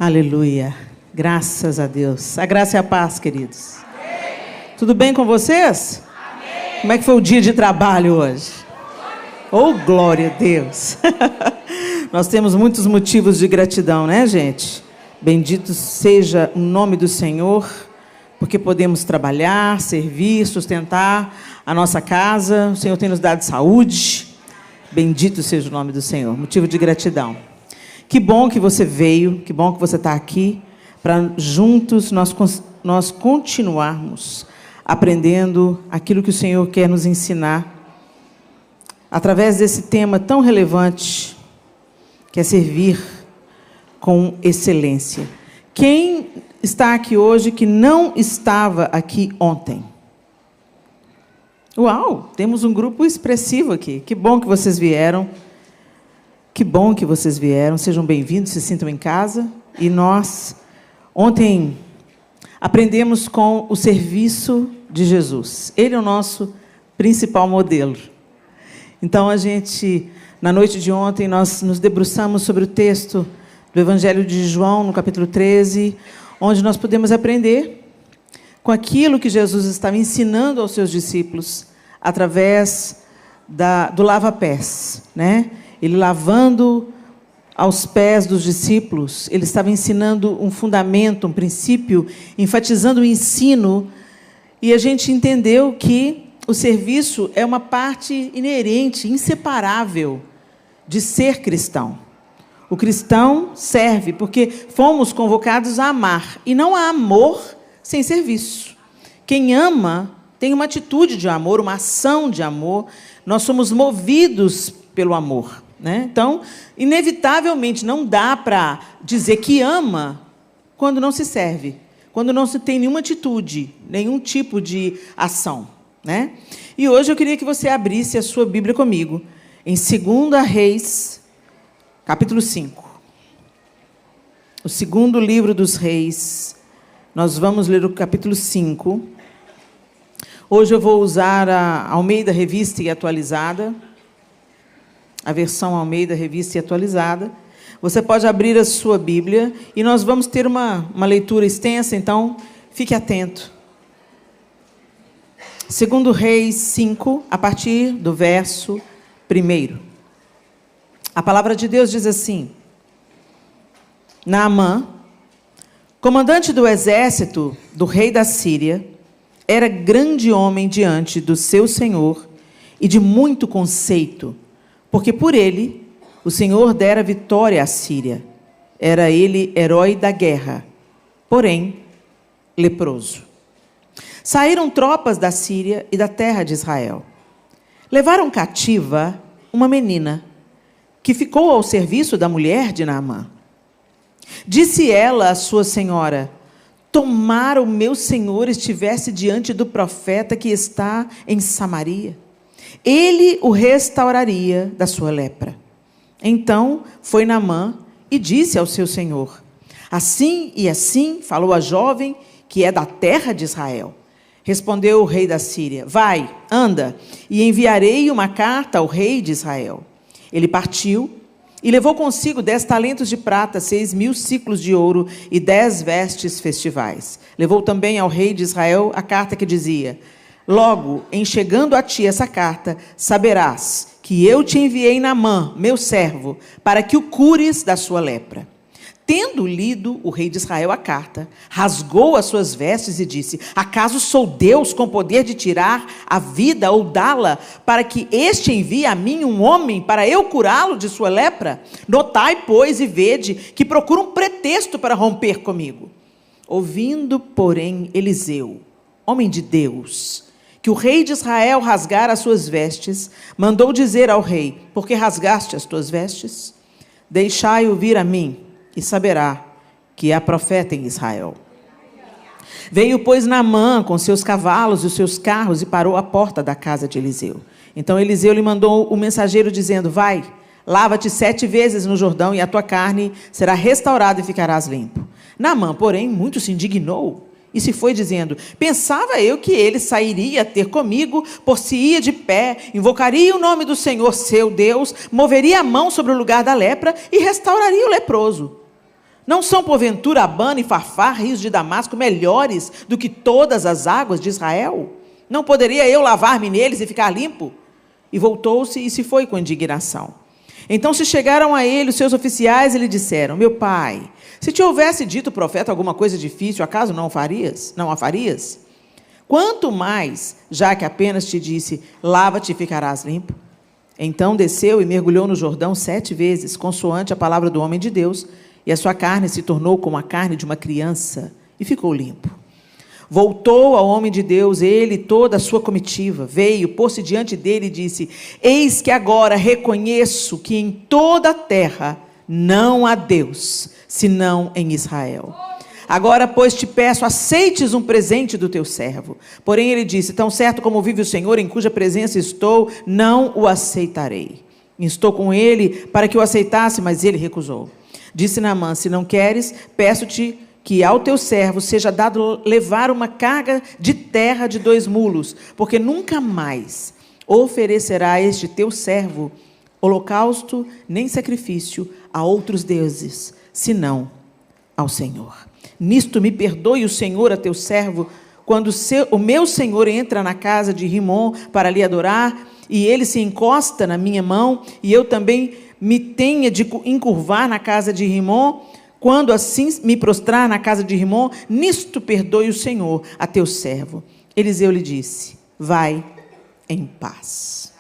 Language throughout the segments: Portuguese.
Aleluia. Graças a Deus. A graça e a paz, queridos. Amém. Tudo bem com vocês? Amém. Como é que foi o dia de trabalho hoje? Oh, glória a Deus. Nós temos muitos motivos de gratidão, né, gente? Bendito seja o nome do Senhor, porque podemos trabalhar, servir, sustentar a nossa casa. O Senhor tem nos dado saúde. Bendito seja o nome do Senhor. Motivo de gratidão. Que bom que você veio, que bom que você está aqui, para juntos nós continuarmos aprendendo aquilo que o Senhor quer nos ensinar, através desse tema tão relevante, que é servir com excelência. Quem está aqui hoje que não estava aqui ontem? Uau, temos um grupo expressivo aqui. Que bom que vocês vieram. Que bom que vocês vieram. Sejam bem-vindos, se sintam em casa. E nós, ontem, aprendemos com o serviço de Jesus. Ele é o nosso principal modelo. Então, na noite de ontem, nós nos debruçamos sobre o texto do Evangelho de João, no capítulo 13, onde nós podemos aprender com aquilo que Jesus estava ensinando aos seus discípulos, através do lava-pés, né? Ele lavando aos pés dos discípulos, ele estava ensinando um fundamento, um princípio, enfatizando o ensino, e a gente entendeu que o serviço é uma parte inerente, inseparável de ser cristão. O cristão serve porque fomos convocados a amar, e não há amor sem serviço. Quem ama tem uma atitude de amor, uma ação de amor. Nós somos movidos pelo amor, né? Então, inevitavelmente, não dá para dizer que ama quando não se serve, quando não se tem nenhuma atitude, nenhum tipo de ação, né? E hoje eu queria que você abrisse a sua Bíblia comigo, em 2 Reis, capítulo 5. O segundo livro dos Reis. Nós vamos ler o capítulo 5. Hoje eu vou usar a Almeida Revista e Atualizada, a versão Almeida Revista e Atualizada. Você pode abrir a sua Bíblia e nós vamos ter uma leitura extensa, então fique atento. 2 Reis 5, a partir do verso 1. A palavra de Deus diz assim: Naamã, comandante do exército do rei da Síria, era grande homem diante do seu senhor e de muito conceito, porque por ele o Senhor dera vitória à Síria. Era ele herói da guerra, porém leproso. Saíram tropas da Síria e da terra de Israel. Levaram cativa uma menina, que ficou ao serviço da mulher de Naamã. Disse ela à sua senhora: tomara o meu senhor estivesse diante do profeta que está em Samaria. Ele o restauraria da sua lepra. Então foi Naamã e disse ao seu senhor: assim e assim falou a jovem que é da terra de Israel. Respondeu o rei da Síria: vai, anda, e enviarei uma carta ao rei de Israel. Ele partiu e levou consigo 10 talentos de prata, 6.000 ciclos de ouro e 10 vestes festivais. Levou também ao rei de Israel a carta que dizia: logo, em chegando a ti essa carta, saberás que eu te enviei Naamã, meu servo, para que o cures da sua lepra. Tendo lido o rei de Israel a carta, rasgou as suas vestes e disse: acaso sou Deus com poder de tirar a vida ou dá-la, para que este envie a mim um homem para eu curá-lo de sua lepra? Notai, pois, e vede que procura um pretexto para romper comigo. Ouvindo, porém, Eliseu, homem de Deus, que o rei de Israel rasgara as suas vestes, mandou dizer ao rei: por que rasgaste as tuas vestes? Deixai-o vir a mim, e saberá que há profeta em Israel. Veio, pois, Naamã com seus cavalos e os seus carros e parou à porta da casa de Eliseu. Então Eliseu lhe mandou o mensageiro dizendo: vai, lava-te 7 vezes no Jordão e a tua carne será restaurada e ficarás limpo. Naamã, porém, muito se indignou e se foi dizendo: pensava eu que ele sairia ter comigo, por-se-ia de pé, invocaria o nome do Senhor seu Deus, moveria a mão sobre o lugar da lepra e restauraria o leproso. Não são, porventura, Abana e Farfar, rios de Damasco, melhores do que todas as águas de Israel? Não poderia eu lavar-me neles e ficar limpo? E voltou-se e se foi com indignação. Então se chegaram a ele os seus oficiais e lhe disseram: meu pai, se te houvesse dito o profeta alguma coisa difícil, acaso não a farias? Quanto mais, já que apenas te disse, lava-te e ficarás limpo. Então desceu e mergulhou no Jordão 7 vezes, consoante a palavra do homem de Deus, e a sua carne se tornou como a carne de uma criança, e ficou limpo. Voltou ao homem de Deus, ele e toda a sua comitiva, veio, pôs-se diante dele e disse: eis que agora reconheço que em toda a terra não há Deus, senão em Israel. Agora, pois, te peço, aceites um presente do teu servo. Porém, ele disse: tão certo como vive o Senhor, em cuja presença estou, não o aceitarei. Estou com ele para que o aceitasse, mas ele recusou. Disse Naamã: se não queres, peço-te que ao teu servo seja dado levar uma carga de terra de 2 mulos, porque nunca mais oferecerá este teu servo holocausto nem sacrifício a outros deuses, senão ao Senhor. Nisto me perdoe o Senhor a teu servo, quando o meu senhor entra na casa de Rimom para lhe adorar, e ele se encosta na minha mão, e eu também me tenha de encurvar na casa de Rimom, quando assim me prostrar na casa de Rimom, nisto perdoe o Senhor a teu servo. Eliseu lhe disse: vai em paz.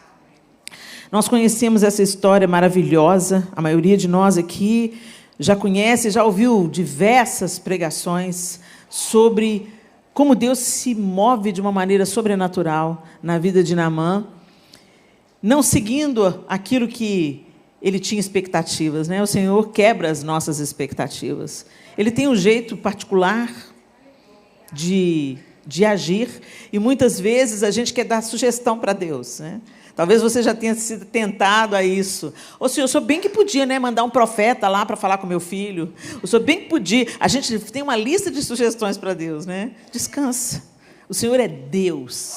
Nós conhecemos essa história maravilhosa, a maioria de nós aqui já conhece, já ouviu diversas pregações sobre como Deus se move de uma maneira sobrenatural na vida de Naamã, não seguindo aquilo que ele tinha expectativas, né? O Senhor quebra as nossas expectativas. Ele tem um jeito particular de agir, e muitas vezes a gente quer dar sugestão para Deus, né? Talvez você já tenha sido tentado a isso. Ô Senhor, o Senhor bem que podia, né, mandar um profeta lá para falar com meu filho. O Senhor bem que podia. A gente tem uma lista de sugestões para Deus, né? Descansa. O Senhor é Deus.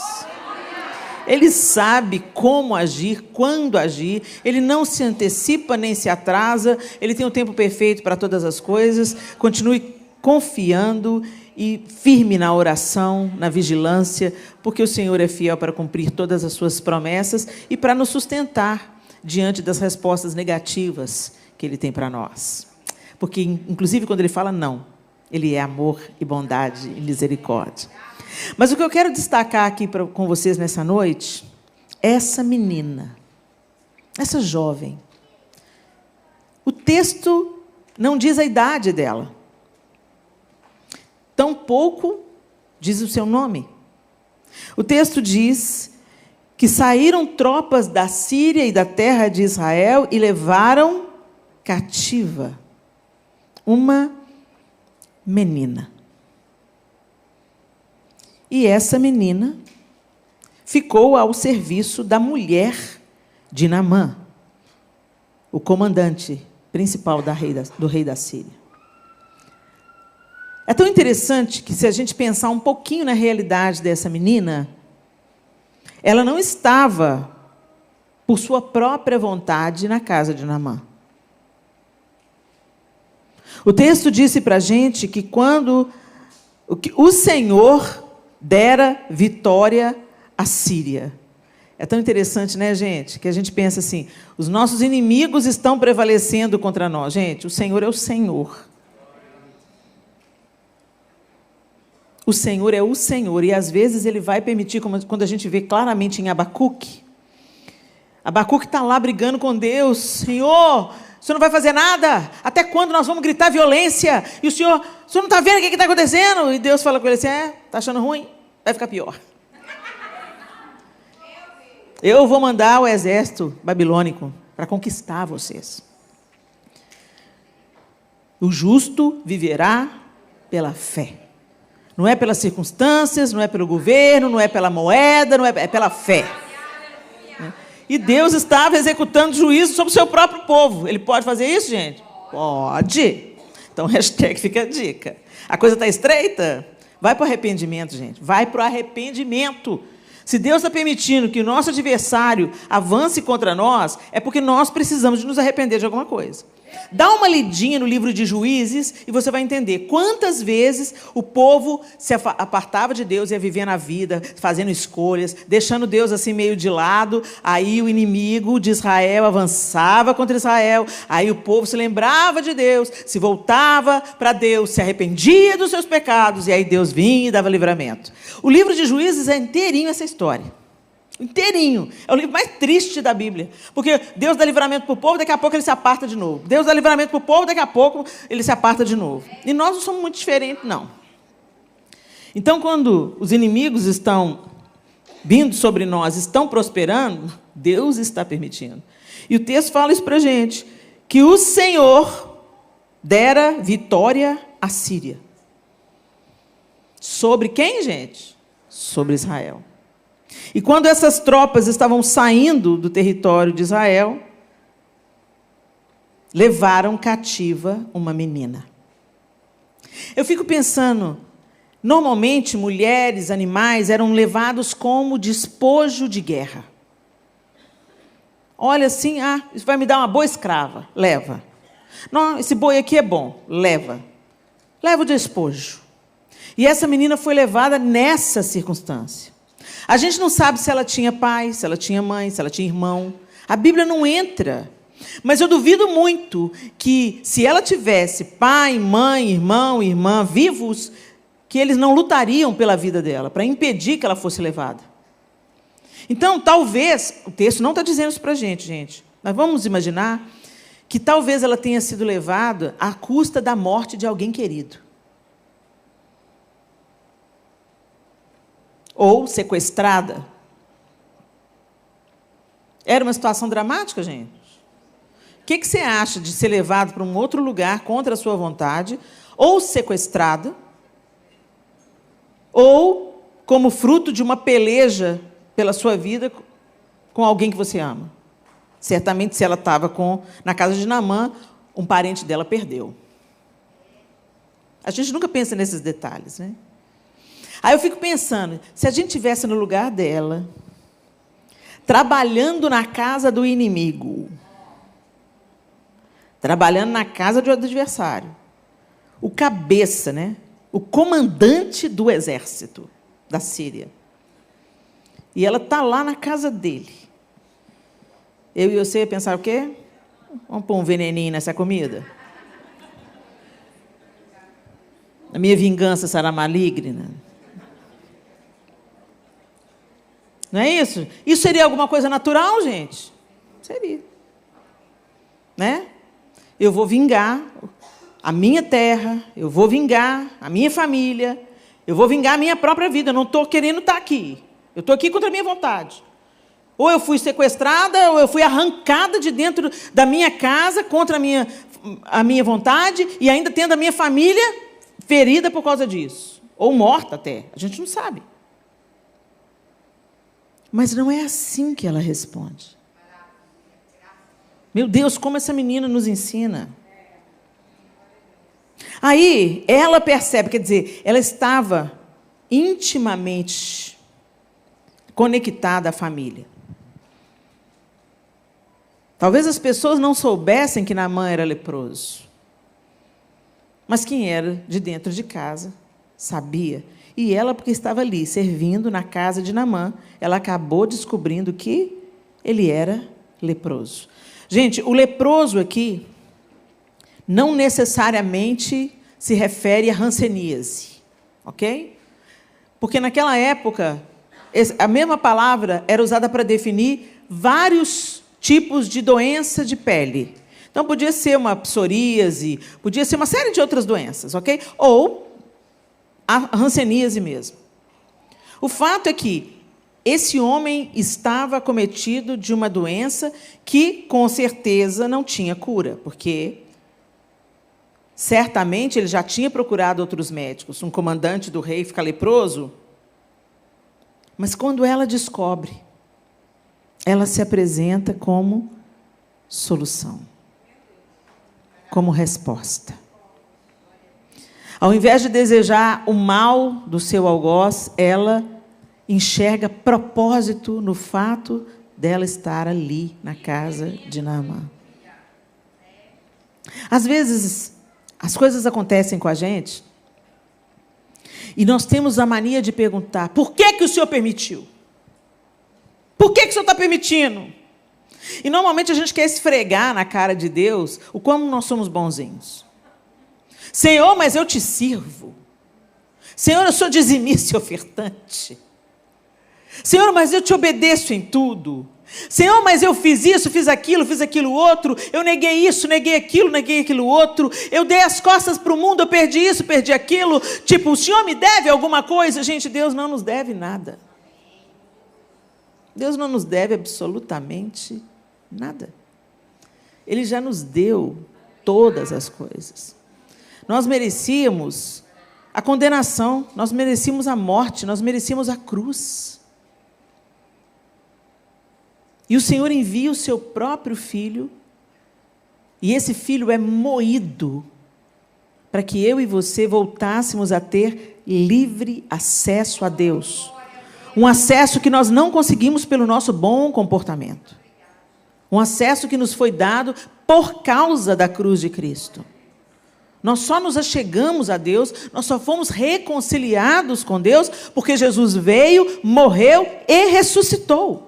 Ele sabe como agir, quando agir. Ele não se antecipa nem se atrasa. Ele tem um tempo perfeito para todas as coisas. Continue confiando e firme na oração, na vigilância, porque o Senhor é fiel para cumprir todas as suas promessas e para nos sustentar diante das respostas negativas que Ele tem para nós. Porque, inclusive, quando Ele fala não, Ele é amor e bondade e misericórdia. Mas o que eu quero destacar aqui com vocês nessa noite é essa menina, essa jovem. O texto não diz a idade dela. Tampouco diz o seu nome. O texto diz que saíram tropas da Síria e da terra de Israel e levaram cativa uma menina. E essa menina ficou ao serviço da mulher de Naamã, o comandante principal do rei da Síria. É tão interessante que, se a gente pensar um pouquinho na realidade dessa menina, ela não estava, por sua própria vontade, na casa de Naamã. O texto disse para a gente que quando o Senhor dera vitória à Síria. É tão interessante, né, gente? Que a gente pensa assim, os nossos inimigos estão prevalecendo contra nós. Gente, o Senhor é o Senhor. O Senhor é o Senhor, e às vezes Ele vai permitir, como quando a gente vê claramente em Abacuque. Abacuque está lá brigando com Deus. Senhor, o Senhor não vai fazer nada? Até quando nós vamos gritar violência? E o Senhor não está vendo o que está acontecendo? E Deus fala com ele assim, está achando ruim? Vai ficar pior. Eu vou mandar o exército babilônico para conquistar vocês. O justo viverá pela fé. Não é pelas circunstâncias, não é pelo governo, não é pela moeda, é pela fé. E Deus estava executando juízo sobre o seu próprio povo. Ele pode fazer isso, gente? Pode. Então, hashtag fica a dica. A coisa está estreita? Vai para o arrependimento, gente. Vai para o arrependimento. Se Deus está permitindo que o nosso adversário avance contra nós, é porque nós precisamos de nos arrepender de alguma coisa. Dá uma lidinha no livro de Juízes e você vai entender quantas vezes o povo se apartava de Deus e ia viver na vida, fazendo escolhas, deixando Deus assim meio de lado. Aí o inimigo de Israel avançava contra Israel. Aí o povo se lembrava de Deus, se voltava para Deus, se arrependia dos seus pecados. E aí Deus vinha e dava livramento. O livro de Juízes é inteirinho essa história. Inteirinho. É o livro mais triste da Bíblia. Porque Deus dá livramento para o povo, daqui a pouco ele se aparta de novo. Deus dá livramento para o povo, daqui a pouco ele se aparta de novo. E nós não somos muito diferentes, não. Então, quando os inimigos estão vindo sobre nós, estão prosperando, Deus está permitindo. E o texto fala isso para a gente, que o Senhor dera vitória à Síria. Sobre quem, gente? Sobre Israel. E quando essas tropas estavam saindo do território de Israel, levaram cativa uma menina. Eu fico pensando, normalmente mulheres, animais eram levados como despojo de guerra. Olha assim, isso vai me dar uma boa escrava, leva. Não, esse boi aqui é bom, leva. Leva o despojo. E essa menina foi levada nessa circunstância. A gente não sabe se ela tinha pai, se ela tinha mãe, se ela tinha irmão. A Bíblia não entra. Mas eu duvido muito que, se ela tivesse pai, mãe, irmão, irmã vivos, que eles não lutariam pela vida dela, para impedir que ela fosse levada. Então, talvez, o texto não está dizendo isso para a gente. Mas vamos imaginar que talvez ela tenha sido levada à custa da morte de alguém querido. Ou sequestrada. Era uma situação dramática, gente. O que você acha de ser levado para um outro lugar contra a sua vontade, ou sequestrado, ou como fruto de uma peleja pela sua vida com alguém que você ama? Certamente, se ela estava na casa de Naamã, um parente dela perdeu. A gente nunca pensa nesses detalhes, né? Aí eu fico pensando, se a gente estivesse no lugar dela, trabalhando na casa do inimigo, trabalhando na casa do adversário, o cabeça, né? O comandante do exército da Síria, e ela está lá na casa dele, eu e você ia pensar o quê? Vamos pôr um veneninho nessa comida? A minha vingança será maligna? Não é isso? Isso seria alguma coisa natural, gente? Seria. Né? Eu vou vingar a minha terra, eu vou vingar a minha família, eu vou vingar a minha própria vida. Eu não estou querendo estar aqui. Eu estou aqui contra a minha vontade. Ou eu fui sequestrada, ou eu fui arrancada de dentro da minha casa contra a minha vontade, e ainda tendo a minha família ferida por causa disso. Ou morta até. A gente não sabe. Mas não é assim que ela responde. Meu Deus, como essa menina nos ensina. Aí, ela percebe, quer dizer, ela estava intimamente conectada à família. Talvez as pessoas não soubessem que Naamã era leproso. Mas quem era de dentro de casa sabia. E ela, porque estava ali, servindo na casa de Naamã, ela acabou descobrindo que ele era leproso. Gente, o leproso aqui não necessariamente se refere a hanseníase, ok? Porque naquela época, a mesma palavra era usada para definir vários tipos de doença de pele. Então, podia ser uma psoríase, podia ser uma série de outras doenças, ok? Ou a hanseníase mesmo. O fato é que esse homem estava acometido de uma doença que, com certeza, não tinha cura, porque certamente ele já tinha procurado outros médicos. Um comandante do rei fica leproso. Mas quando ela descobre, ela se apresenta como solução, como resposta. Ao invés de desejar o mal do seu algoz, ela enxerga propósito no fato dela estar ali, na casa de Naamã. Às vezes, as coisas acontecem com a gente e nós temos a mania de perguntar: por que que o Senhor permitiu? Por que que o Senhor está permitindo? E normalmente a gente quer esfregar na cara de Deus o como nós somos bonzinhos. Senhor, mas eu te sirvo. Senhor, eu sou dizimista e ofertante. Senhor, mas eu te obedeço em tudo. Senhor, mas eu fiz isso, fiz aquilo outro. Eu neguei isso, neguei aquilo outro. Eu dei as costas para o mundo, eu perdi isso, perdi aquilo. Tipo, o Senhor me deve alguma coisa? Gente, Deus não nos deve nada. Deus não nos deve absolutamente nada. Ele já nos deu todas as coisas. Nós merecíamos a condenação, nós merecíamos a morte, nós merecíamos a cruz. E o Senhor envia o seu próprio Filho, e esse Filho é moído para que eu e você voltássemos a ter livre acesso a Deus. Um acesso que nós não conseguimos pelo nosso bom comportamento. Um acesso que nos foi dado por causa da cruz de Cristo. Nós só nos achegamos a Deus, nós só fomos reconciliados com Deus, porque Jesus veio, morreu e ressuscitou.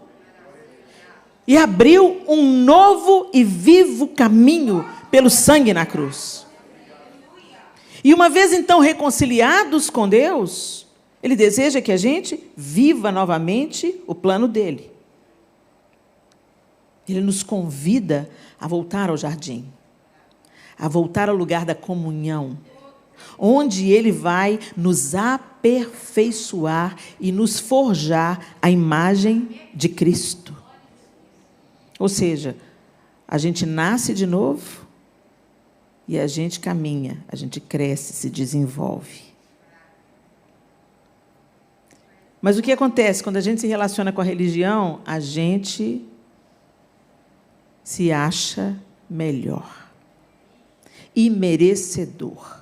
E abriu um novo e vivo caminho pelo sangue na cruz. E uma vez então reconciliados com Deus, Ele deseja que a gente viva novamente o plano dele. Ele nos convida a voltar ao jardim, a voltar ao lugar da comunhão, onde Ele vai nos aperfeiçoar e nos forjar a imagem de Cristo. Ou seja, a gente nasce de novo e a gente caminha, a gente cresce, se desenvolve. Mas o que acontece? Quando a gente se relaciona com a religião, a gente se acha melhor e merecedor.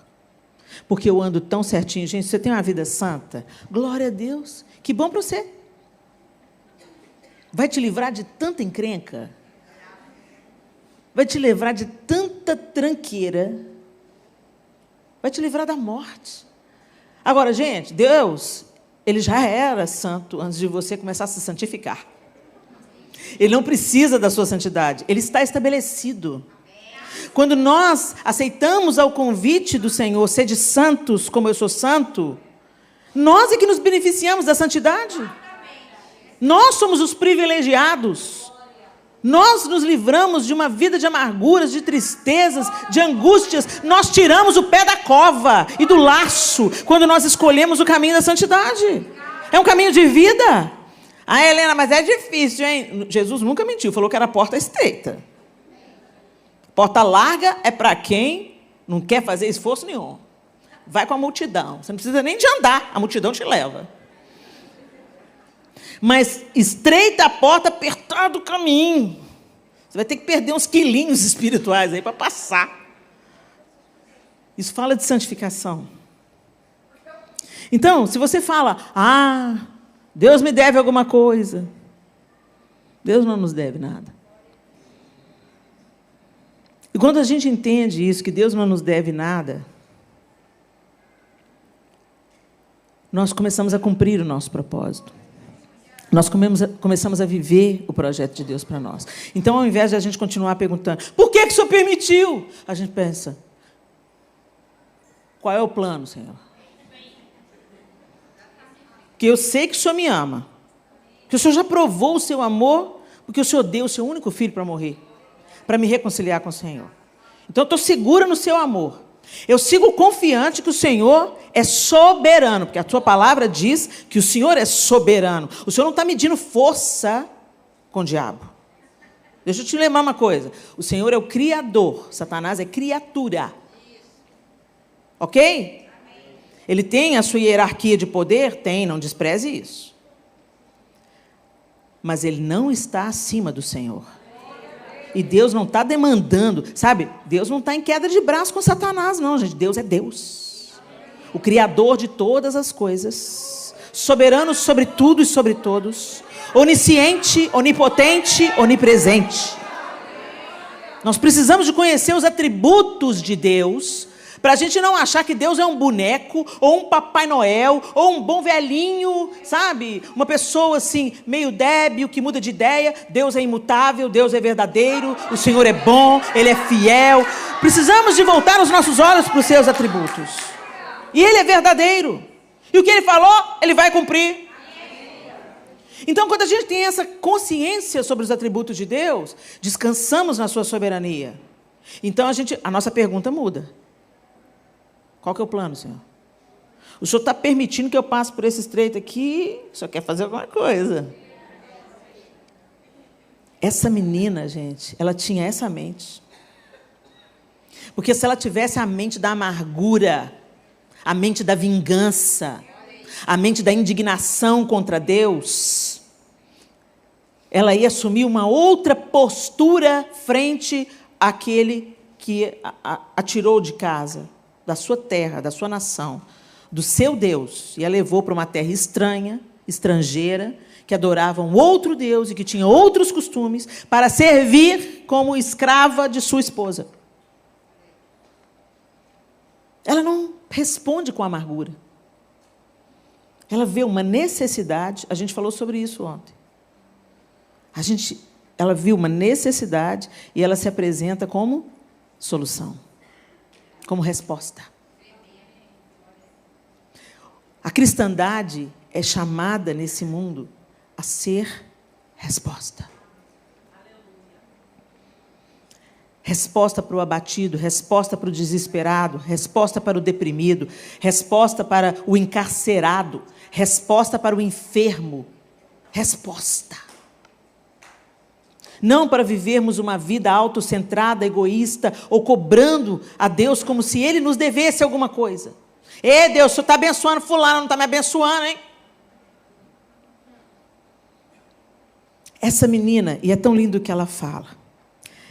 Porque eu ando tão certinho. Gente, você tem uma vida santa? Glória a Deus. Que bom para você. Vai te livrar de tanta encrenca. Vai te livrar de tanta tranqueira. Vai te livrar da morte. Agora, gente, Deus, Ele já era santo antes de você começar a se santificar. Ele não precisa da sua santidade. Ele está estabelecido. Quando nós aceitamos ao convite do Senhor, sede santos como eu sou santo, nós é que nos beneficiamos da santidade. Nós somos os privilegiados. Nós nos livramos de uma vida de amarguras, de tristezas, de angústias. Nós tiramos o pé da cova e do laço quando nós escolhemos o caminho da santidade. É um caminho de vida. Ah, Helena, mas é difícil, hein? Jesus nunca mentiu, falou que era porta estreita. Porta larga é para quem não quer fazer esforço nenhum. Vai com a multidão. Você não precisa nem de andar, a multidão te leva. Mas estreita a porta, apertado o caminho. Você vai ter que perder uns quilinhos espirituais aí para passar. Isso fala de santificação. Então, se você fala, Deus me deve alguma coisa. Deus não nos deve nada. E quando a gente entende isso, que Deus não nos deve nada, nós começamos a cumprir o nosso propósito. Nós começamos a viver o projeto de Deus para nós. Então, ao invés de a gente continuar perguntando, por que o Senhor permitiu? A gente pensa, qual é o plano, Senhor? Porque eu sei que o Senhor me ama. Que o Senhor já provou o seu amor, porque o Senhor deu o seu único filho para morrer, para me reconciliar com o Senhor. Então, eu estou segura no seu amor. Eu sigo confiante que o Senhor é soberano, porque a sua palavra diz que o Senhor é soberano. O Senhor não está medindo força com o diabo. Deixa eu te lembrar uma coisa. O Senhor é o Criador, Satanás é criatura. Ok? Ele tem a sua hierarquia de poder? Tem, não despreze isso. Mas ele não está acima do Senhor. E Deus não está demandando, sabe? Deus não está em queda de braço com Satanás, não, gente. Deus é Deus. O Criador de todas as coisas. Soberano sobre tudo e sobre todos. Onisciente, onipotente, onipresente. Nós precisamos de conhecer os atributos de Deus, para a gente não achar que Deus é um boneco, ou um Papai Noel, ou um bom velhinho, sabe? Uma pessoa assim, meio débil, que muda de ideia. Deus é imutável, Deus é verdadeiro, o Senhor é bom, Ele é fiel. Precisamos de voltar os nossos olhos para os seus atributos. E Ele é verdadeiro. E o que Ele falou, Ele vai cumprir. Então, quando a gente tem essa consciência sobre os atributos de Deus, descansamos na sua soberania. Então, a nossa pergunta muda. Qual que é o plano, Senhor? O Senhor está permitindo que eu passe por esse estreito aqui, o Senhor quer fazer alguma coisa. Essa menina, gente, ela tinha essa mente. Porque se ela tivesse a mente da amargura, a mente da vingança, a mente da indignação contra Deus, ela ia assumir uma outra postura frente àquele que a tirou de casa, da sua terra, da sua nação, do seu Deus, e a levou para uma terra estranha, estrangeira, que adorava um outro Deus e que tinha outros costumes, para servir como escrava de sua esposa. Ela não responde com amargura. Ela vê uma necessidade, a gente falou sobre isso ontem. Ela viu uma necessidade e ela se apresenta como solução, como resposta. A cristandade é chamada nesse mundo a ser resposta. Resposta para o abatido, resposta para o desesperado, resposta para o deprimido, resposta para o encarcerado, resposta para o enfermo. Resposta. Não para vivermos uma vida autocentrada, egoísta, ou cobrando a Deus como se Ele nos devesse alguma coisa. Ei, Deus, o Senhor está abençoando fulano, não está me abençoando, hein? Essa menina, e é tão lindo o que ela fala,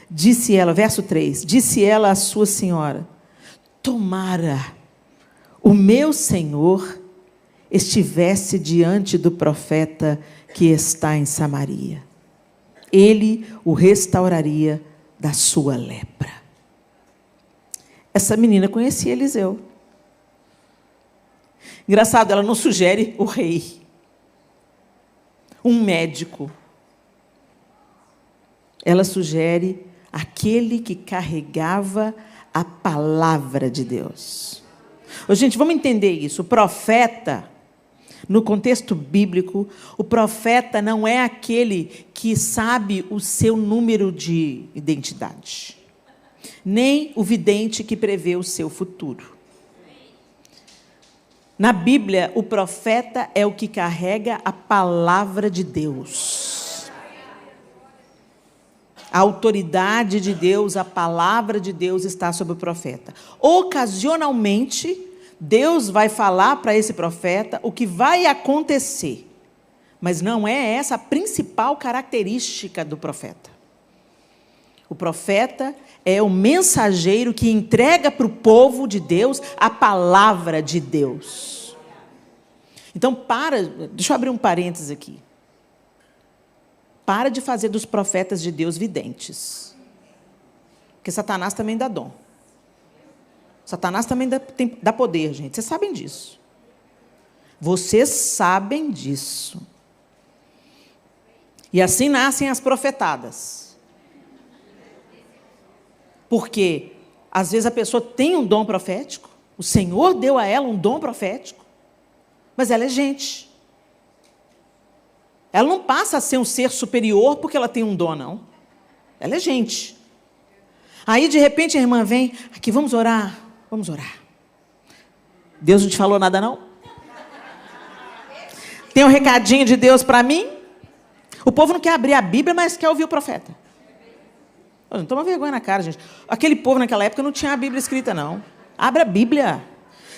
disse ela, verso 3, disse ela à sua senhora, tomara o meu senhor estivesse diante do profeta que está em Samaria. Ele o restauraria da sua lepra. Essa menina conhecia Eliseu. Engraçado, ela não sugere o rei, um médico. Ela sugere aquele que carregava a palavra de Deus. Ô, gente, vamos entender isso. O profeta, no contexto bíblico, o profeta não é aquele que sabe o seu número de identidade, nem o vidente que prevê o seu futuro. Na Bíblia, o profeta é o que carrega a palavra de Deus. A autoridade de Deus, a palavra de Deus está sobre o profeta. Ocasionalmente, Deus vai falar para esse profeta o que vai acontecer. Mas não é essa a principal característica do profeta. O profeta é o mensageiro que entrega para o povo de Deus a palavra de Deus. Então, deixa eu abrir um parênteses aqui. Para de fazer dos profetas de Deus videntes. Porque Satanás também dá dom. Satanás também dá poder, gente. Vocês sabem disso. Vocês sabem disso. E assim nascem as profetadas. Porque, às vezes, a pessoa tem um dom profético. O Senhor deu a ela um dom profético. Mas ela é gente. Ela não passa a ser um ser superior porque ela tem um dom, não. Ela é gente. Aí, de repente, a irmã vem, aqui, vamos orar. Vamos orar. Deus não te falou nada, não? Tem um recadinho de Deus para mim? O povo não quer abrir a Bíblia, mas quer ouvir o profeta. Não toma vergonha na cara, gente. Aquele povo naquela época não tinha a Bíblia escrita, não. Abra a Bíblia.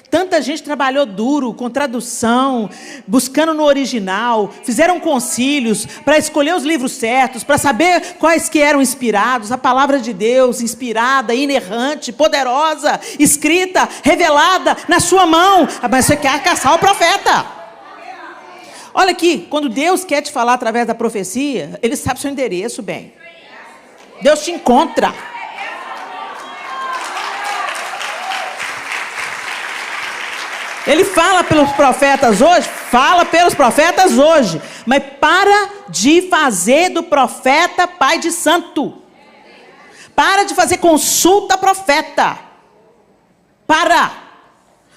Tanta gente trabalhou duro, com tradução, buscando no original, fizeram concílios para escolher os livros certos, para saber quais que eram inspirados, a palavra de Deus, inspirada, inerrante, poderosa, escrita, revelada na sua mão. Mas você quer caçar o profeta. Olha aqui, quando Deus quer te falar através da profecia, Ele sabe o seu endereço, bem. Deus te encontra. Ele fala pelos profetas hoje, mas para de fazer do profeta pai de santo. Para de fazer consulta profeta. Para.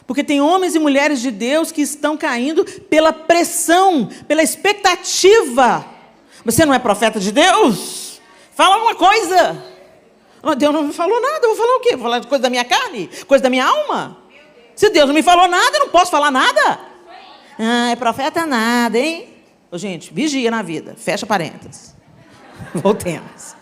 Porque tem homens e mulheres de Deus que estão caindo pela pressão, pela expectativa. Você não é profeta de Deus? Fala alguma coisa. Deus não me falou nada, eu vou falar o quê? Vou falar de coisa da minha carne? Coisa da minha alma? Se Deus não me falou nada, eu não posso falar nada? É profeta nada, hein? Ô, gente, vigia na vida. Fecha parênteses. Voltemos.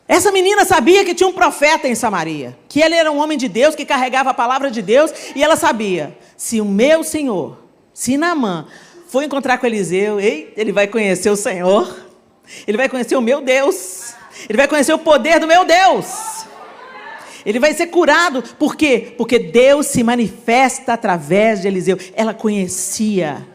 Essa menina sabia que tinha um profeta em Samaria, que ele era um homem de Deus, que carregava a palavra de Deus, e ela sabia, se o meu Senhor, se Naamã for encontrar com Eliseu, ele vai conhecer o Senhor, ele vai conhecer o meu Deus, ele vai conhecer o poder do meu Deus, ele vai ser curado. Por quê? Porque Deus se manifesta através de Eliseu. Ela conhecia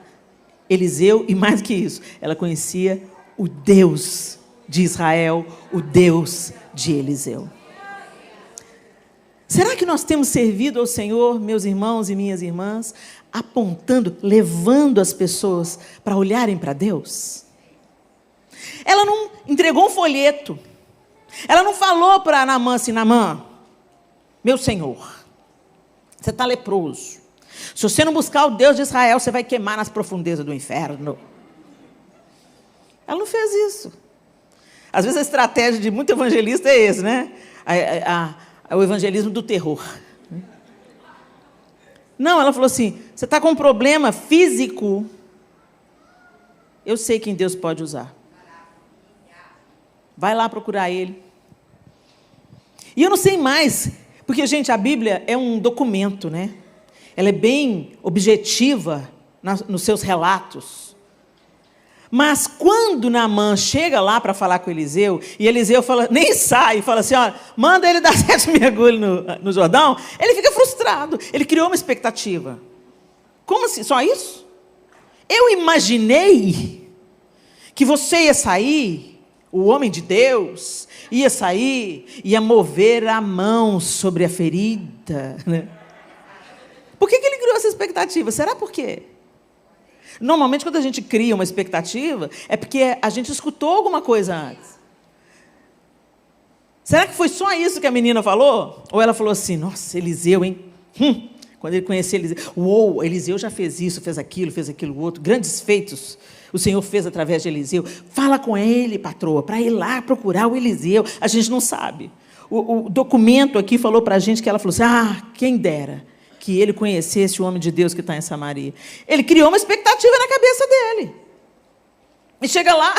Eliseu, e mais que isso, ela conhecia o Deus de Israel, o Deus de Eliseu. Será que nós temos servido ao Senhor, meus irmãos e minhas irmãs, apontando, levando as pessoas para olharem para Deus? Ela não entregou um folheto, ela não falou para Naamã assim: Naamã, meu Senhor, você está leproso, se você não buscar o Deus de Israel, você vai queimar nas profundezas do inferno. Ela não fez isso. Às vezes a estratégia de muito evangelista é esse, né? O evangelismo do terror. Não, ela falou assim: você está com um problema físico, eu sei quem Deus pode usar. Vai lá procurar ele. E eu não sei mais, porque, gente, a Bíblia é um documento, né? Ela é bem objetiva nos seus relatos. Mas quando Naamã chega lá para falar com Eliseu, e Eliseu fala, nem sai, fala assim: ó, manda ele dar 7 mergulhos no Jordão, ele fica frustrado. Ele criou uma expectativa. Como assim? Só isso? Eu imaginei que você ia sair, o homem de Deus, ia sair, ia mover a mão sobre a ferida. Né? Por que ele criou essa expectativa? Será por quê? Normalmente, quando a gente cria uma expectativa, é porque a gente escutou alguma coisa antes. Será que foi só isso que a menina falou? Ou ela falou assim: nossa, Eliseu, hein? Quando ele conhecia Eliseu, uou, Eliseu já fez isso, fez aquilo outro, grandes feitos o Senhor fez através de Eliseu. Fala com ele, patroa, para ir lá procurar o Eliseu. A gente não sabe. O documento aqui falou para a gente que ela falou assim: ah, quem dera que ele conhecesse o homem de Deus que está em Samaria. Ele criou uma expectativa na cabeça dele. E chega lá,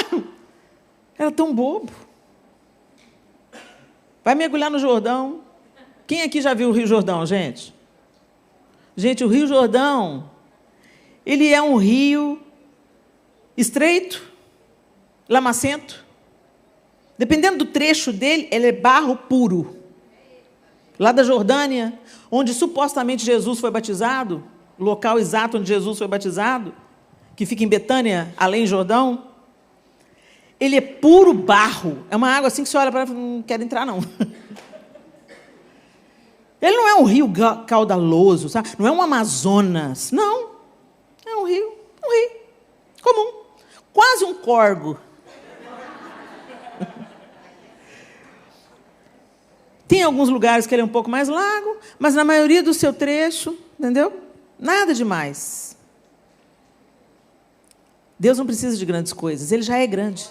era tão bobo. Vai mergulhar no Jordão. Quem aqui já viu o Rio Jordão, gente? Gente, o Rio Jordão, ele é um rio estreito, lamacento. Dependendo do trecho dele, ele é barro puro. Lá da Jordânia, onde supostamente Jesus foi batizado, o local exato onde Jesus foi batizado, que fica em Betânia, além Jordão, ele é puro barro. É uma água assim que você olha para ela e fala: não quero entrar, não. Ele não é um rio caudaloso, sabe? Não é um Amazonas, não. É um rio comum, quase um córgo. Tem alguns lugares que ele é um pouco mais largo, mas na maioria do seu trecho, entendeu? Nada demais. Deus não precisa de grandes coisas, ele já é grande.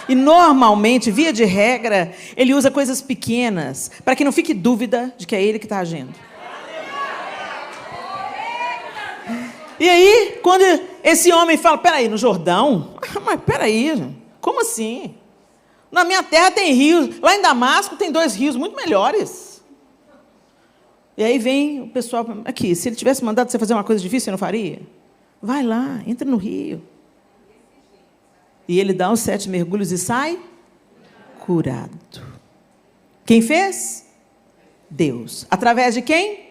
E normalmente, via de regra, ele usa coisas pequenas, para que não fique dúvida de que é ele que está agindo. E aí, quando esse homem fala: peraí, no Jordão? Mas peraí, como assim? Na minha terra tem rios, lá em Damasco tem 2 rios muito melhores. E aí vem o pessoal: aqui, se ele tivesse mandado você fazer uma coisa difícil, você não faria? Vai lá, entra no rio. E ele dá os 7 mergulhos e sai curado. Quem fez? Deus. Através de quem?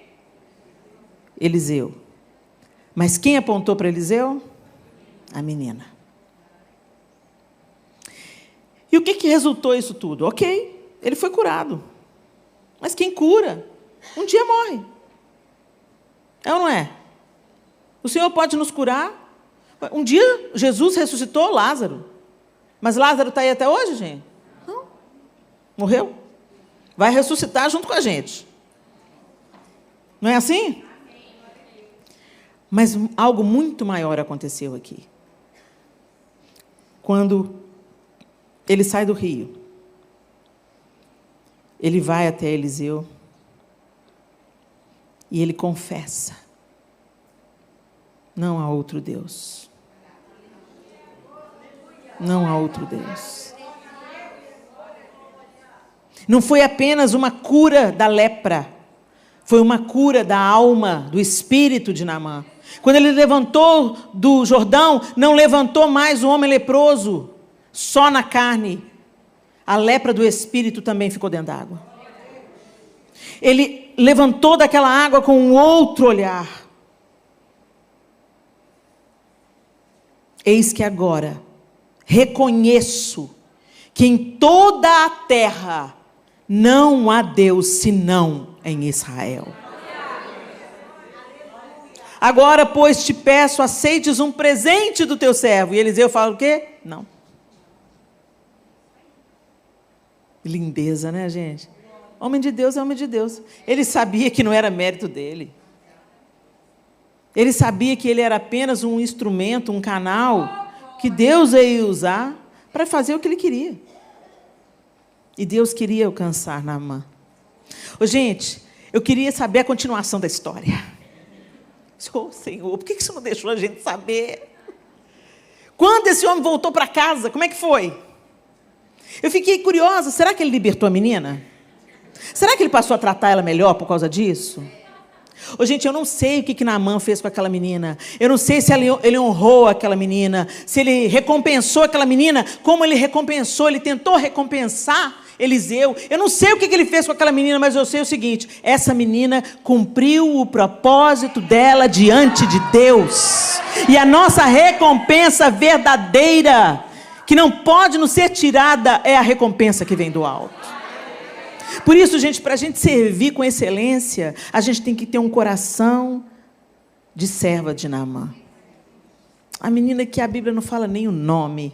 Eliseu. Mas quem apontou para Eliseu? A menina. E o que resultou isso tudo? Ok, ele foi curado. Mas quem cura, um dia morre. É ou não é? O Senhor pode nos curar. Um dia, Jesus ressuscitou Lázaro. Mas Lázaro está aí até hoje, gente? Não. Morreu. Vai ressuscitar junto com a gente. Não é assim? Mas algo muito maior aconteceu aqui. Quando ele sai do rio, ele vai até Eliseu e ele confessa: não há outro Deus. Não há outro Deus. Não foi apenas uma cura da lepra, foi uma cura da alma, do espírito de Naamã. Quando ele levantou do Jordão, não levantou mais o homem leproso, só na carne. A lepra do espírito também ficou dentro da água. Ele levantou daquela água com um outro olhar. Eis que agora reconheço que em toda a terra não há Deus senão em Israel. Agora, pois, te peço, aceites um presente do teu servo. E Eliseu fala o quê? Não. Lindeza, né, gente? Homem de Deus é homem de Deus. Ele sabia que não era mérito dele. Ele sabia que ele era apenas um instrumento, um canal, que Deus ia usar para fazer o que ele queria. E Deus queria alcançar Naamã. Ô, gente, eu queria saber a continuação da história. Oh, Senhor, por que você não deixou a gente saber? Quando esse homem voltou para casa, como é que foi? Eu fiquei curiosa, será que ele libertou a menina? Será que ele passou a tratar ela melhor por causa disso? Ô, gente, eu não sei o que Naamã fez com aquela menina. Eu não sei se ele honrou aquela menina, se ele recompensou aquela menina, como ele recompensou, ele tentou recompensar Eliseu. Eu não sei o que ele fez com aquela menina, mas eu sei o seguinte: essa menina cumpriu o propósito dela diante de Deus. E a nossa recompensa verdadeira, que não pode nos ser tirada, é a recompensa que vem do alto. Por isso, gente, para a gente servir com excelência, a gente tem que ter um coração de serva de Naamã. A menina que a Bíblia não fala nem o nome,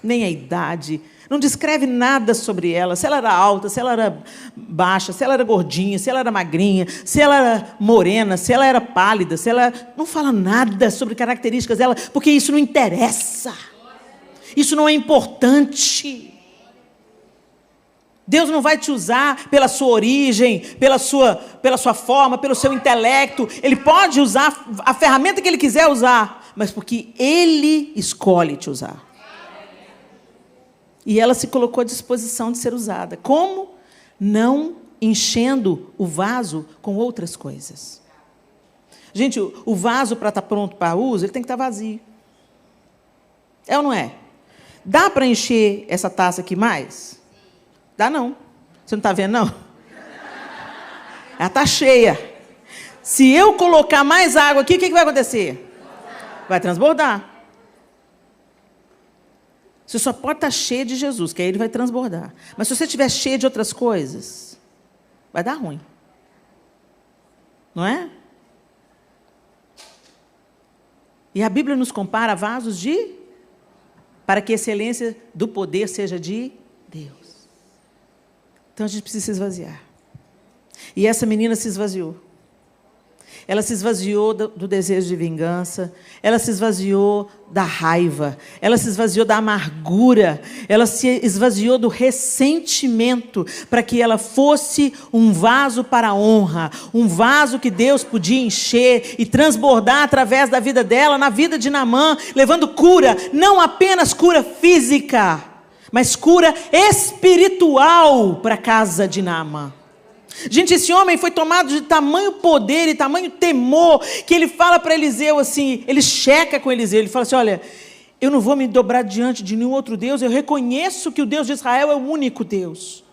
nem a idade, não descreve nada sobre ela, se ela era alta, se ela era baixa, se ela era gordinha, se ela era magrinha, se ela era morena, se ela era pálida, se ela... Não fala nada sobre características dela, porque isso não interessa. Isso não é importante. Deus não vai te usar pela sua origem, pela sua forma, pelo seu intelecto. Ele pode usar a ferramenta que Ele quiser usar, mas porque Ele escolhe te usar. E ela se colocou à disposição de ser usada. Como? Não enchendo o vaso com outras coisas. Gente, o vaso para estar pronto para uso, ele tem que estar vazio. É ou não é? Dá para encher essa taça aqui mais? Dá não. Você não está vendo, não? Ela está cheia. Se eu colocar mais água aqui, o que vai acontecer? Vai transbordar. Você só pode estar cheio de Jesus, que aí ele vai transbordar. Mas se você estiver cheio de outras coisas, vai dar ruim. Não é? E a Bíblia nos compara a vasos para que a excelência do poder seja de Deus. Então a gente precisa se esvaziar. E essa menina se esvaziou. Ela se esvaziou do desejo de vingança, ela se esvaziou da raiva, ela se esvaziou da amargura, ela se esvaziou do ressentimento, para que ela fosse um vaso para a honra, um vaso que Deus podia encher e transbordar através da vida dela, na vida de Naamã, levando cura, não apenas cura física, mas cura espiritual para a casa de Naamã. Gente, esse homem foi tomado de tamanho poder e tamanho temor, que ele fala para Eliseu assim, ele checa com Eliseu, ele fala assim: olha, eu não vou me dobrar diante de nenhum outro Deus, eu reconheço que o Deus de Israel é o único Deus.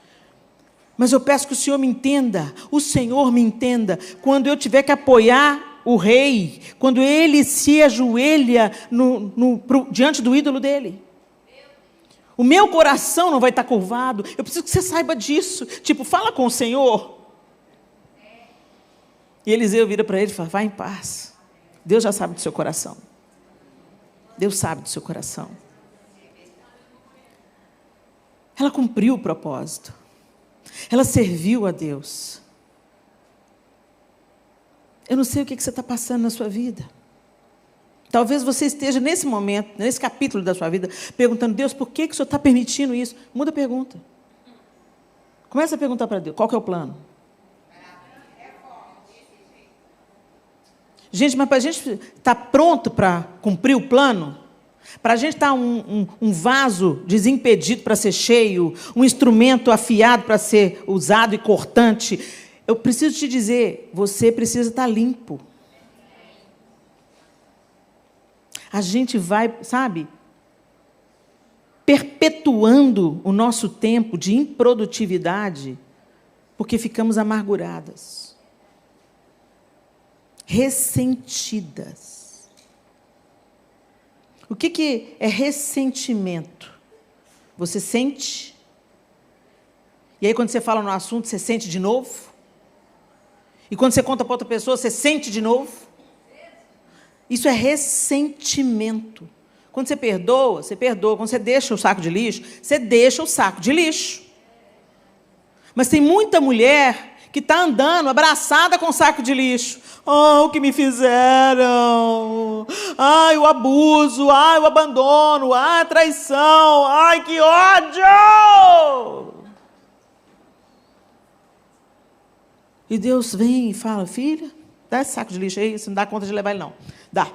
Mas eu peço que o Senhor me entenda, o Senhor me entenda, quando eu tiver que apoiar o rei, quando ele se ajoelha diante do ídolo dele. O meu coração não vai estar curvado. Eu preciso que você saiba disso. Tipo, fala com o Senhor. E Eliseu vira para ele e fala: vai em paz. Deus já sabe do seu coração. Deus sabe do seu coração. Ela cumpriu o propósito. Ela serviu a Deus. Eu não sei o que você está passando na sua vida. Talvez você esteja nesse momento, nesse capítulo da sua vida, perguntando: Deus, por que o Senhor está permitindo isso? Muda a pergunta. Começa a perguntar para Deus: qual que é o plano? Gente, mas para a gente estar pronto para cumprir o plano, para a gente estar um vaso desimpedido para ser cheio, um instrumento afiado para ser usado e cortante, eu preciso te dizer, você precisa estar limpo. A gente vai, sabe, perpetuando o nosso tempo de improdutividade, porque ficamos amarguradas, ressentidas. O que é ressentimento? Você sente, e aí quando você fala no assunto, você sente de novo, e quando você conta para outra pessoa, você sente de novo. Isso é ressentimento. Quando você perdoa, você perdoa. Quando você deixa o saco de lixo, você deixa o saco de lixo. Mas tem muita mulher que está andando abraçada com o saco de lixo. O que me fizeram. O abuso. O abandono. A traição. Que ódio. E Deus vem e fala: filha, dá esse saco de lixo aí, você não dá conta de levar ele não. Dá.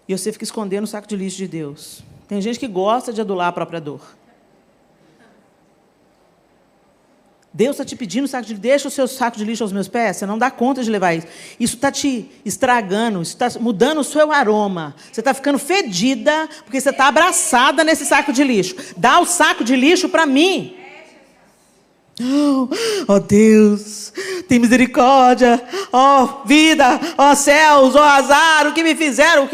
E você fica escondendo o saco de lixo de Deus. Tem gente que gosta de adular a própria dor. Deus está te pedindo o saco de lixo, deixa o seu saco de lixo aos meus pés, você não dá conta de levar isso. Isso está te estragando, isso está mudando o seu aroma. Você está ficando fedida, porque você está abraçada nesse saco de lixo. Dá o saco de lixo para mim. Deus, tem misericórdia, vida, céus, azar, o que me fizeram,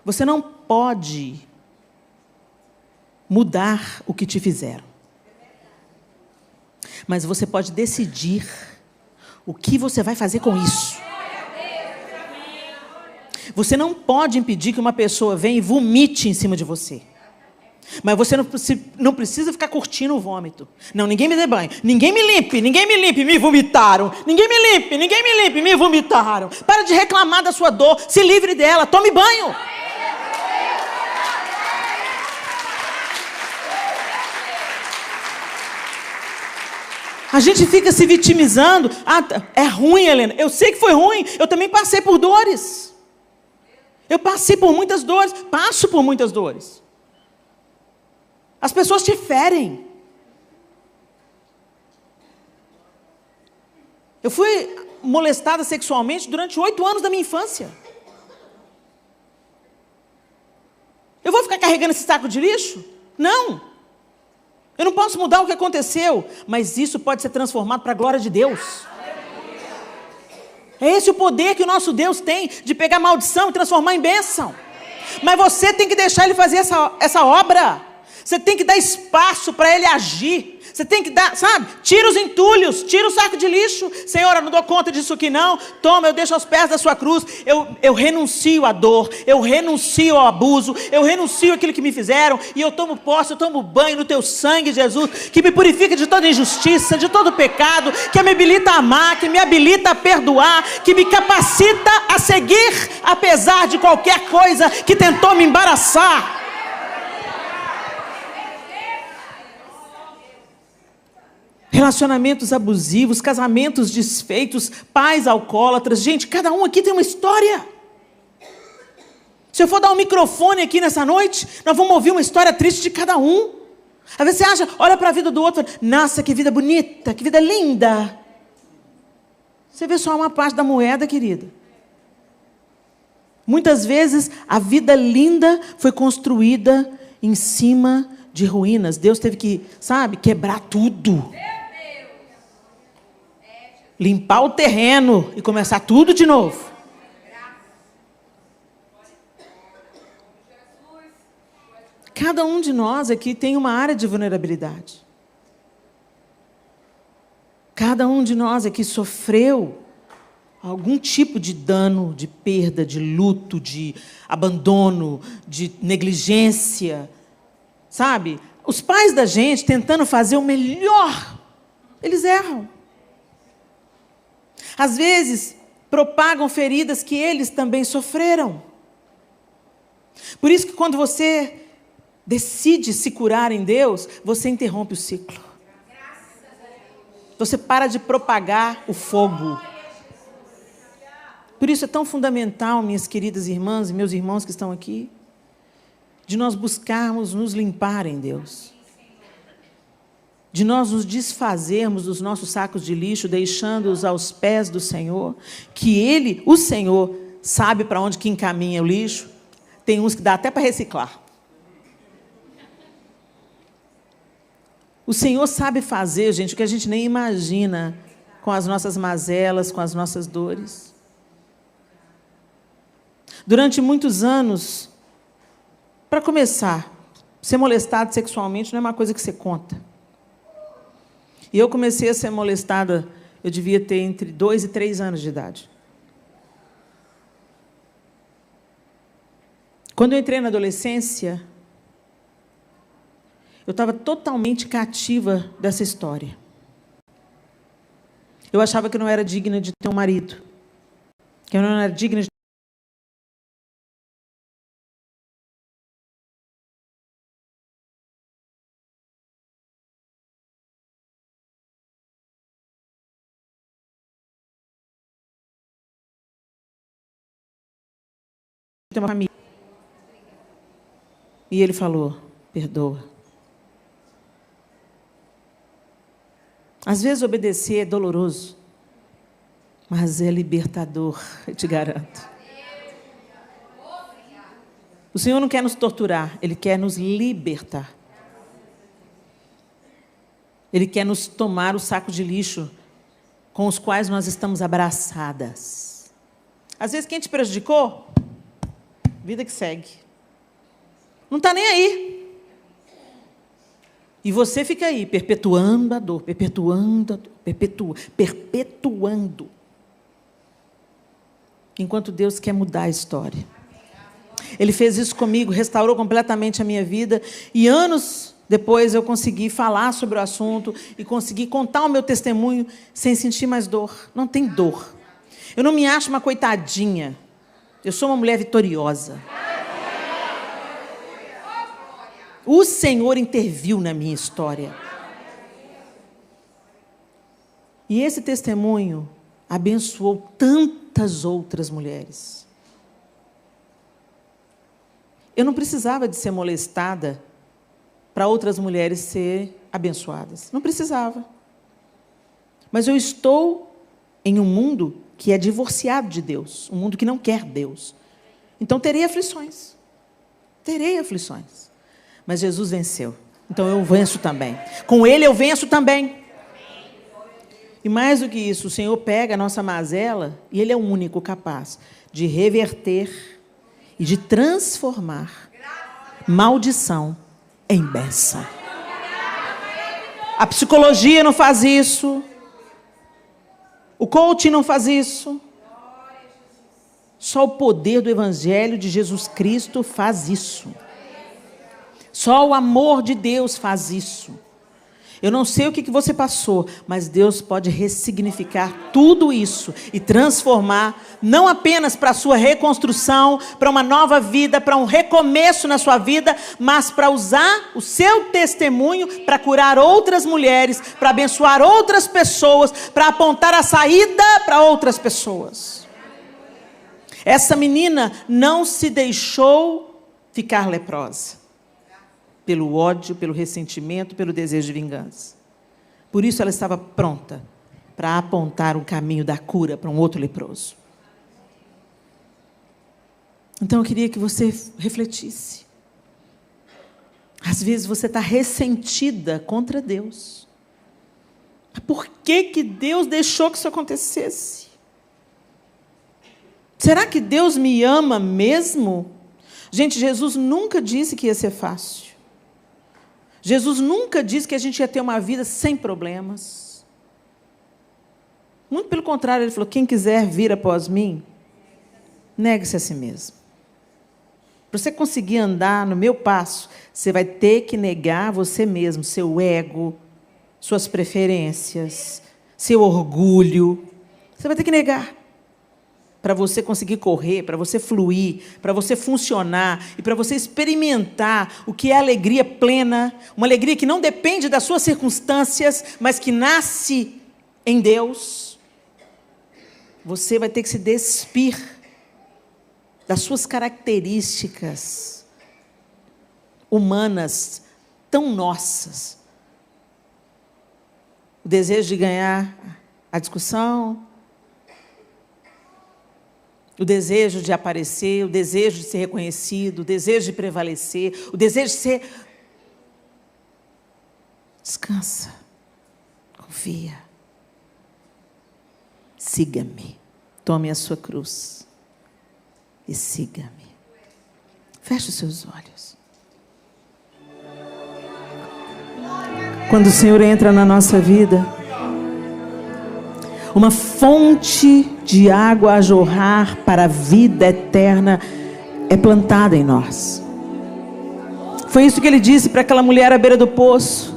Você não pode mudar o que te fizeram, mas você pode decidir o que você vai fazer com isso. Você não pode impedir que uma pessoa venha e vomite em cima de você. Mas você não precisa ficar curtindo o vômito. Não, ninguém me dê banho. Ninguém me limpe, me vomitaram. Ninguém me limpe, me vomitaram. Para de reclamar da sua dor, se livre dela, tome banho. A gente fica se vitimizando. É ruim, Helena. Eu sei que foi ruim, eu também passei por dores. Eu passei por muitas dores, passo por muitas dores. As pessoas te ferem. Eu fui molestada sexualmente durante 8 anos da minha infância. Eu vou ficar carregando esse saco de lixo? Não. Eu não posso mudar o que aconteceu, mas isso pode ser transformado para a glória de Deus. É esse o poder que o nosso Deus tem, de pegar maldição e transformar em bênção. Mas você tem que deixar Ele fazer essa obra. Você tem que dar espaço para Ele agir. Você tem que dar, sabe? Tira os entulhos, tira o saco de lixo. Senhor, eu não dou conta disso aqui não. Toma, eu deixo aos pés da sua cruz. Eu renuncio à dor, eu renuncio ao abuso, eu renuncio àquilo que me fizeram. E eu tomo posse, eu tomo banho no teu sangue, Jesus, que me purifica de toda injustiça, de todo pecado, que me habilita a amar, que me habilita a perdoar, que me capacita a seguir, apesar de qualquer coisa que tentou me embaraçar. Relacionamentos abusivos, casamentos desfeitos, pais alcoólatras. Gente, cada um aqui tem uma história. Se eu for dar um microfone aqui nessa noite, nós vamos ouvir uma história triste de cada um. Às vezes você acha, olha para a vida do outro, nossa, que vida bonita, que vida linda. Você vê só uma parte da moeda, querida. Muitas vezes a vida linda foi construída em cima de ruínas. Deus teve que, quebrar tudo. Limpar o terreno e começar tudo de novo. Cada um de nós aqui tem uma área de vulnerabilidade. Cada Cada um de nós aqui sofreu algum tipo de dano, de perda, de luto, de abandono, de negligência. Sabe? Os pais da gente tentando fazer o melhor, eles erram. Às vezes, propagam feridas que eles também sofreram. Por isso que quando você decide se curar em Deus, você interrompe o ciclo. Você para de propagar o fogo. Por isso é tão fundamental, minhas queridas irmãs e meus irmãos que estão aqui, de nós buscarmos nos limpar em Deus. De nós nos desfazermos dos nossos sacos de lixo, deixando-os aos pés do Senhor, que Ele, o Senhor, sabe para onde que encaminha o lixo. Tem uns que dá até para reciclar. O Senhor sabe fazer, gente, o que a gente nem imagina com as nossas mazelas, com as nossas dores. Durante muitos anos, para começar, ser molestado sexualmente não é uma coisa que você conta. E eu comecei a ser molestada, eu devia ter entre 2 e 3 anos de idade. Quando eu entrei na adolescência, eu estava totalmente cativa dessa história. Eu achava que eu não era digna de ter um marido, que eu não era digna de ter uma família. E ele falou: perdoa. Às vezes obedecer é doloroso, mas é libertador, eu te garanto. O Senhor não quer nos torturar, Ele quer nos libertar. Ele quer nos tomar o saco de lixo com os quais nós estamos abraçadas. Às vezes quem te prejudicou, vida que segue. Não está nem aí. E você fica aí, perpetuando a dor, perpetuando a dor, perpetuando. Enquanto Deus quer mudar a história. Ele fez isso comigo, restaurou completamente a minha vida. E anos depois eu consegui falar sobre o assunto e consegui contar o meu testemunho sem sentir mais dor. Não tem dor. Eu não me acho uma coitadinha. Eu sou uma mulher vitoriosa. O Senhor interviu na minha história. E esse testemunho abençoou tantas outras mulheres. Eu não precisava de ser molestada para outras mulheres serem abençoadas. Não precisava. Mas eu estou em um mundo que é divorciado de Deus. Um mundo que não quer Deus. Então terei aflições. Terei aflições. Mas Jesus venceu. Então eu venço também. Com Ele eu venço também. E mais do que isso, o Senhor pega a nossa mazela e Ele é o único capaz de reverter e de transformar maldição em bênção. A psicologia não faz isso. O coaching não faz isso. Só o poder do Evangelho de Jesus Cristo faz isso. Só o amor de Deus faz isso. Eu não sei o que você passou, mas Deus pode ressignificar tudo isso e transformar, não apenas para a sua reconstrução, para uma nova vida, para um recomeço na sua vida, mas para usar o seu testemunho para curar outras mulheres, para abençoar outras pessoas, para apontar a saída para outras pessoas. Essa menina não se deixou ficar leprosa. Pelo ódio, pelo ressentimento, pelo desejo de vingança. Por isso ela estava pronta para apontar um caminho da cura para um outro leproso. Então eu queria que você refletisse. Às vezes você está ressentida contra Deus. Por que Deus deixou que isso acontecesse? Será que Deus me ama mesmo? Gente, Jesus nunca disse que ia ser fácil. Jesus nunca disse que a gente ia ter uma vida sem problemas. Muito pelo contrário, ele falou: quem quiser vir após mim, negue-se a si mesmo. Para você conseguir andar no meu passo, você vai ter que negar você mesmo, seu ego, suas preferências, seu orgulho. Você vai ter que negar. Para você conseguir correr, para você fluir, para você funcionar e para você experimentar o que é alegria plena, uma alegria que não depende das suas circunstâncias, mas que nasce em Deus. Você vai ter que se despir das suas características humanas tão nossas. O desejo de ganhar a discussão, o desejo de aparecer, o desejo de ser reconhecido, o desejo de prevalecer, o desejo de ser... Descansa, confia, siga-me, tome a sua cruz e siga-me. Feche os seus olhos. Quando o Senhor entra na nossa vida, uma fonte de água a jorrar para a vida eterna é plantada em nós. Foi isso que ele disse para aquela mulher à beira do poço: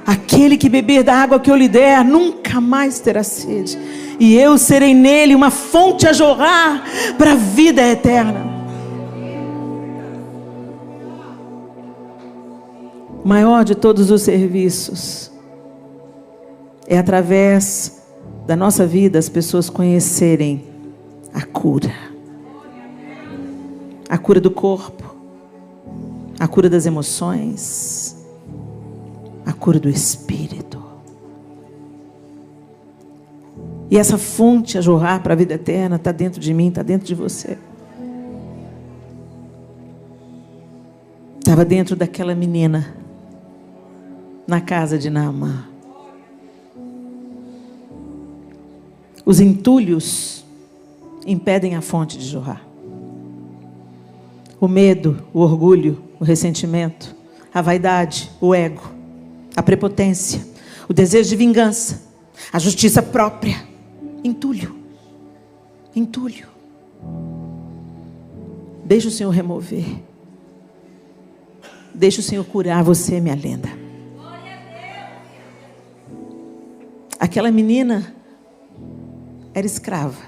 aquele que beber da água que eu lhe der nunca mais terá sede, e eu serei nele uma fonte a jorrar para a vida eterna. O maior de todos os serviços é através da nossa vida as pessoas conhecerem a cura do corpo, a cura das emoções, a cura do espírito. E essa fonte a jorrar para a vida eterna está dentro de mim, está dentro de você. Estava dentro daquela menina na casa de Naamã. Os entulhos impedem a fonte de jorrar. O medo, o orgulho, o ressentimento, a vaidade, o ego, a prepotência, o desejo de vingança, a justiça própria. Entulho. Entulho. Deixa o Senhor remover. Deixa o Senhor curar você, minha lenda. Aquela menina era escrava,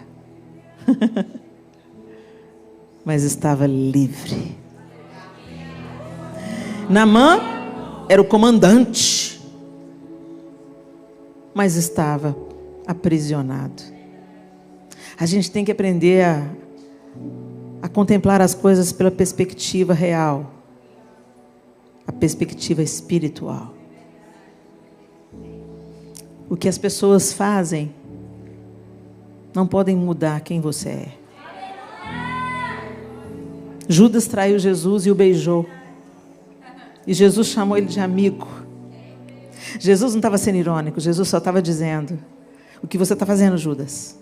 mas estava livre. Naamã era o comandante, mas estava aprisionado. A gente tem que aprender a contemplar as coisas pela perspectiva real, a perspectiva espiritual. O que as pessoas fazem não podem mudar quem você é. Judas traiu Jesus e o beijou. E Jesus chamou ele de amigo. Jesus não estava sendo irônico, Jesus só estava dizendo: o que você está fazendo, Judas,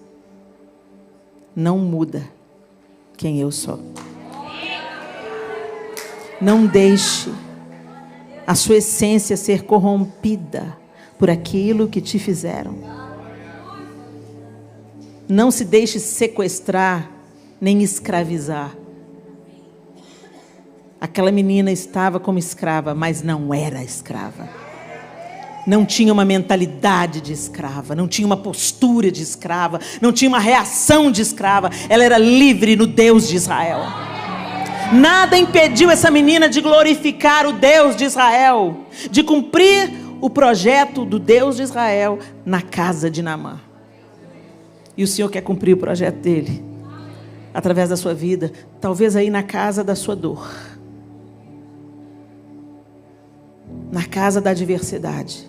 não muda quem eu sou. Não deixe a sua essência ser corrompida por aquilo que te fizeram. Não se deixe sequestrar, nem escravizar. Aquela menina estava como escrava, mas não era escrava. Não tinha uma mentalidade de escrava, não tinha uma postura de escrava, não tinha uma reação de escrava. Ela era livre no Deus de Israel. Nada impediu essa menina de glorificar o Deus de Israel, de cumprir o projeto do Deus de Israel na casa de Naamã. E o Senhor quer cumprir o projeto dele através da sua vida, talvez aí na casa da sua dor, na casa da adversidade.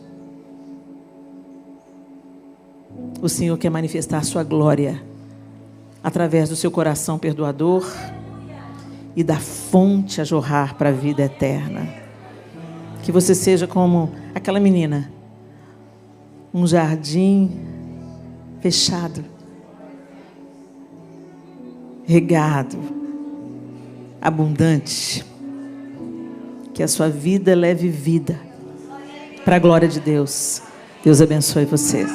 O Senhor quer manifestar a sua glória através do seu coração perdoador e da fonte a jorrar para a vida eterna. Que você seja como aquela menina, um jardim fechado, regado, abundante. Que a sua vida leve vida para a glória de Deus. Deus abençoe você.